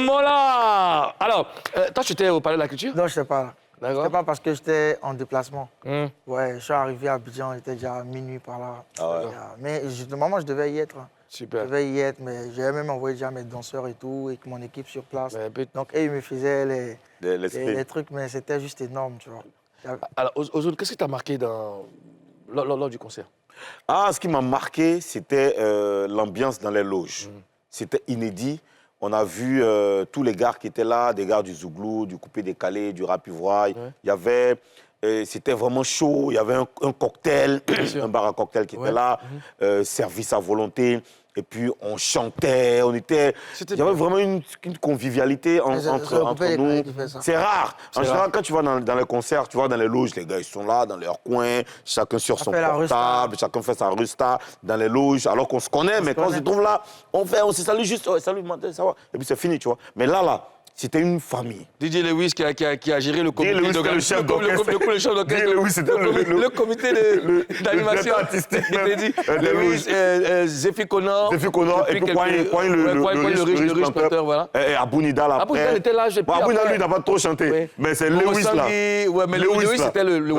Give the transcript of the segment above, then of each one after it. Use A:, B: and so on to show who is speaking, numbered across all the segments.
A: Mola. Alors, toi, tu étais au Palais de la Culture?
B: Non, je ne sais pas là.
A: D'accord.
B: C'était pas parce que j'étais en déplacement. Ouais, je suis arrivé à Abidjan, il était déjà minuit par là. Mais normalement, je devais y être.
A: Super.
B: Je devais y être, mais j'avais même envoyé déjà mes danseurs et tout, et mon équipe sur place. Donc, ils me faisaient les trucs, mais c'était juste énorme, tu vois.
A: Alors, Ozone, qu'est-ce qui t'a marqué lors du concert?
C: Ah, ce qui m'a marqué, c'était l'ambiance dans les loges. C'était inédit. On a vu tous les gars qui étaient là, des gars du Zouglou, du Coupé Décalé, du Rap Ivroy. Il y avait... c'était vraiment chaud. Il y avait un cocktail, un bar à cocktail qui était là, service à volonté. Et puis, on chantait, il y avait vraiment une convivialité entre nous. C'est rare. En général, quand tu vas dans les concerts, tu vois dans les loges, les gars, ils sont là, dans leur coin, chacun sur son portable, chacun fait sa rusta dans les loges, alors qu'on se connaît, mais quand on se trouve là, on se salue juste, salut, ça va. Et puis c'est fini, tu vois. Mais là, c'était une famille.
A: DJ Lewis qui a géré le comité
C: d'orchestre. Le chef d'orchestre.
A: Le comité d'animation artistique. Lewis, Zephy Connor.
C: Et puis Kwame le riche chanteur. Voilà. Et Abounida là.
A: Abounida était là.
C: Abounida, lui, n'a pas trop chanté. Mais c'est Lewis là.
A: Ouais, mais Lewis, c'était le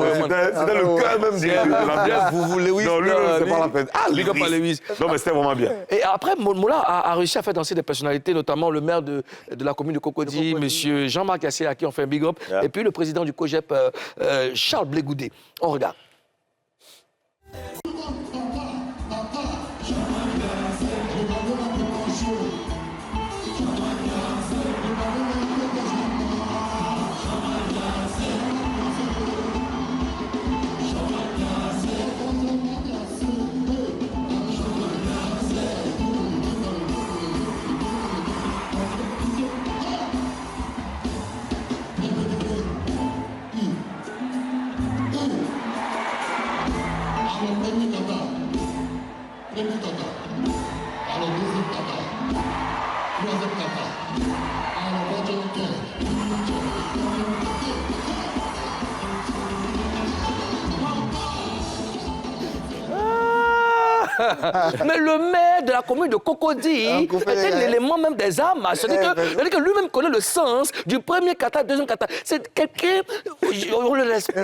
C: C'était le cœur même de l'ambiance.
A: Lewis.
C: Non, lui, c'est pas la peine.
A: Ah, Lewis.
C: Non, mais c'était vraiment bien.
A: Et après, Mola a réussi à faire danser des personnalités, notamment le maire de la commune de Cocody, monsieur Jean-Marc Yassé, à qui on fait un big up, et puis le président du COGEP, Charles Blégoudé. On regarde. Mais le maire de la commune de Cocody était l'élément même des armes. C'est-à-dire que lui-même connaît le sens du premier kata, deuxième kata. C'est quelqu'un, on le respecte.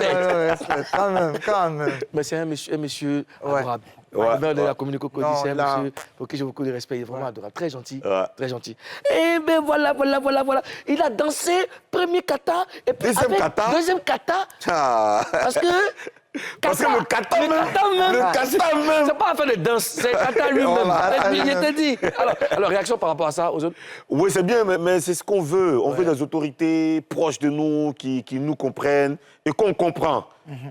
B: Quand même.
A: Mais c'est un monsieur adorable. Le maire de la commune de Cocody, c'est un monsieur pour qui j'ai beaucoup de respect. Il est vraiment adorable, très gentil, très gentil. Et bien voilà. Il a dansé premier kata et puis deuxième kata.
C: Parce que le kata même.
A: C'est pas affaire de danse, c'est le kata lui-même. Je t'ai dit. Alors, réaction par rapport à ça aux autres?
C: Oui, c'est bien, mais c'est ce qu'on veut. On veut des autorités proches de nous, qui nous comprennent et qu'on comprend.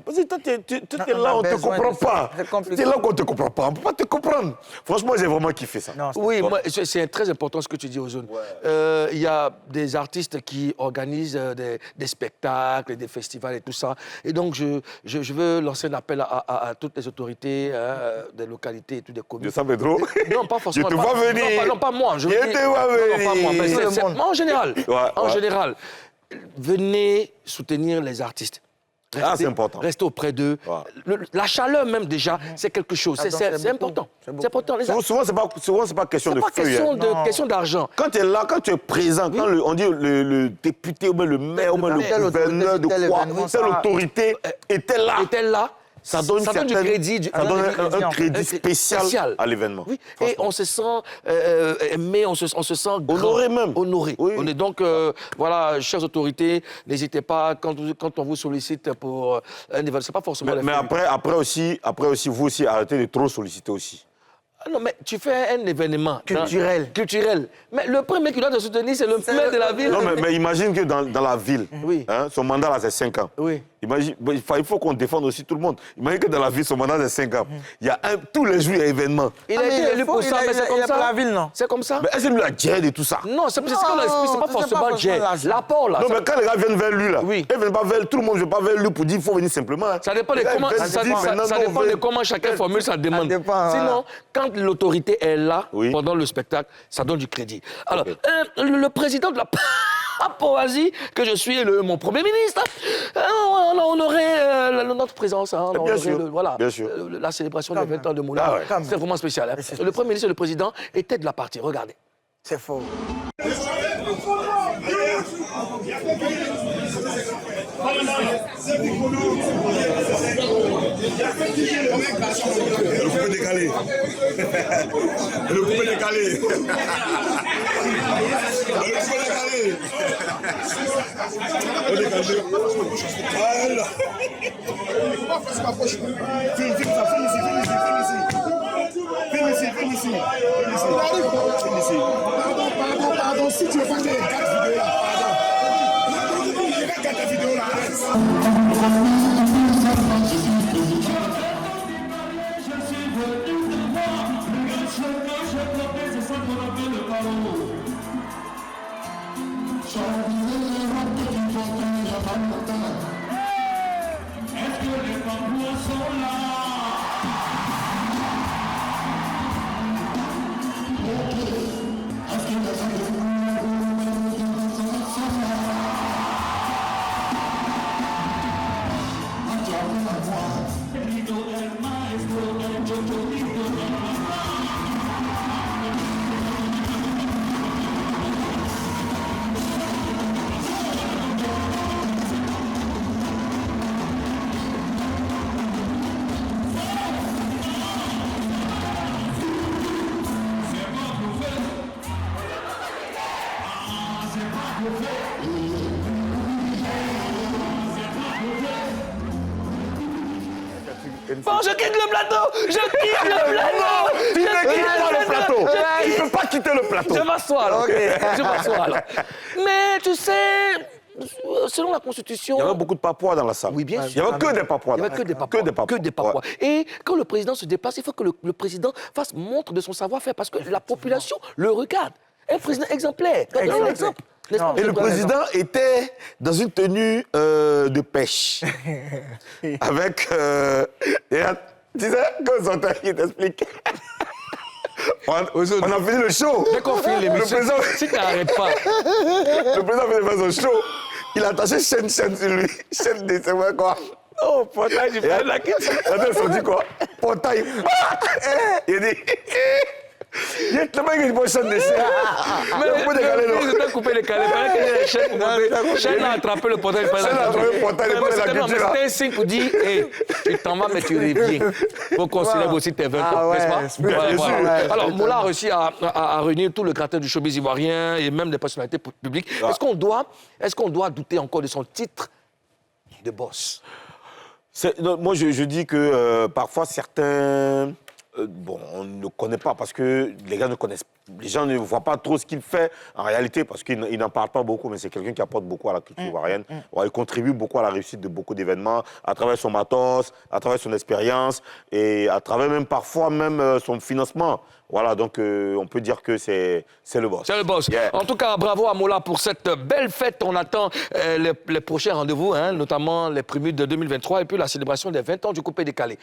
C: Parce que toi, tu es là, on ne te comprend pas. Tu es là qu'on ne te comprend pas. On ne peut pas te comprendre. Franchement, j'ai vraiment kiffé ça.
A: Oui, c'est très important ce que tu dis aux zones. Il y a des artistes qui organisent des spectacles, des festivals et tout ça. Et donc, je veux lancer un appel à toutes les autorités des localités et toutes des communes.
C: De San Pedro?
A: Non, pas forcément.
C: Je te vois venir.
A: Non, pas moi.
C: Je te vois venir.
A: Non, pas moi. En général, venez soutenir les artistes.
C: C'est important.
A: Restez auprès d'eux. La chaleur même déjà, c'est quelque chose. C'est important. C'est important.
C: Souvent, c'est pas question de feuilles.
A: C'est pas question d'argent.
C: Quand tu es là, quand tu es présent, quand on dit le député, ou le maire, ou le gouverneur de quoi, telle autorité était là. Ça donne du crédit. Ça donne un crédit spécial à l'événement.
A: Oui. Et on se sent aimé, on se sent
C: honoré même.
A: Honoré. Oui. On est donc, voilà, chères autorités, n'hésitez pas, quand on vous sollicite pour un événement, c'est pas forcément...
C: Mais après aussi, vous aussi, arrêtez de trop solliciter aussi.
A: Non, mais tu fais un événement
B: culturel.
A: Mais le premier qui doit te soutenir, c'est le maire de la ville.
C: Non, mais imagine que dans la ville, son mandat, là, c'est 5 ans.
A: Oui.
C: Imagine, il faut qu'on défende aussi tout le monde. Imagine que dans la ville, son mandat, c'est 5 ans. Il y a tous les jours, il y a événement.
A: Il a été élu pour ça, mais c'est comme ça.
B: la ville, non?
A: C'est comme ça.
C: Mais est-ce que lui a Djed et tout ça?
A: Non, c'est pas forcément Djed. L'apport, là.
C: Non, mais quand les gars viennent vers lui, là,
A: ils
C: viennent pas vers tout le monde ne vient pas vers lui pour dire qu'il faut venir simplement.
A: Ça dépend de comment chacun formule sa demande. Sinon, quand l'autorité est là, pendant le spectacle, ça donne du crédit. Alors, le président de la Papouasie, que je suis mon Premier ministre, on a honoré notre présence.
C: Bien sûr.
A: La célébration des 20 ans de Moula. C'est vraiment spécial. Le Premier ministre et le président étaient de la partie. Regardez.
B: C'est faux.
D: Le coupé décalé. Le coupé décalé. Le coupé décalé. On décalé. Voilà. Filme ça, filme ici. Pardon, si tu veux pas que les 4 vidéos là, pardon. Non, il regarde la vidéo là,
E: Est-ce que les tambours sont là?
A: Bon, je quitte le plateau. Je quitte le plateau.
C: Tu ne quittes pas le plateau. Tu ne peux pas quitter le plateau.
A: Je m'assois alors.
B: Okay.
A: Je m'assois alors. Mais tu sais, selon la Constitution...
C: Il y avait beaucoup de Papouas dans la salle.
A: Oui, bien sûr.
C: Il n'y avait que des Papouas.
A: Il n'y avait que des Papouas. Que des Papouas.
C: Ouais.
A: Et quand le président se déplace, il faut que le président fasse montre de son savoir-faire parce que la population le regarde. Un président exemplaire. Un exemple.
C: Et le président était dans une tenue de pêche. Avec... tu sais, quand ils ont qui t'explique. On a fini le show.
A: Dès qu'on finit l'émission, si tu n'arrêtes pas.
C: Le président fait faire son show. Il a attaché chaîne sur lui. Chaîne de c'est vrai quoi.
A: Oh, portail, j'ai fait la question.
C: Attends, ils ont dit quoi? Portail. Il dit... Il y a tellement une bonne chaîne de chaîne.
A: Mais il a coupé les calés. Il fallait que les chaînes pour chaîne a attrapé le portail.
C: Chaîne a attrapé le portail.
A: C'était un signe pour dire, hey, tu t'en vas, mais tu reviens. Pour qu'on célèbre aussi tes 20 ans, n'est-ce pas? Voilà. Alors, Moula a réussi à réunir tout le gratin du showbiz ivoirien et même des personnalités publiques. Est-ce qu'on doit douter encore de son titre de boss?
C: Moi, je dis que parfois, certains... bon, on ne connaît pas parce que les gars ne connaissent pas. Les gens ne voient pas trop ce qu'il fait en réalité parce qu'il n'en parle pas beaucoup, mais c'est quelqu'un qui apporte beaucoup à la culture ivoirienne. Il contribue beaucoup à la réussite de beaucoup d'événements à travers son matos, à travers son expérience et à travers même parfois même son financement. Voilà, donc on peut dire que c'est le boss.
A: C'est le boss.
C: Yeah.
A: En tout cas, bravo à Moula pour cette belle fête. On attend les prochains rendez-vous, notamment les préludes de 2023 et puis la célébration des 20 ans du coupé décalé.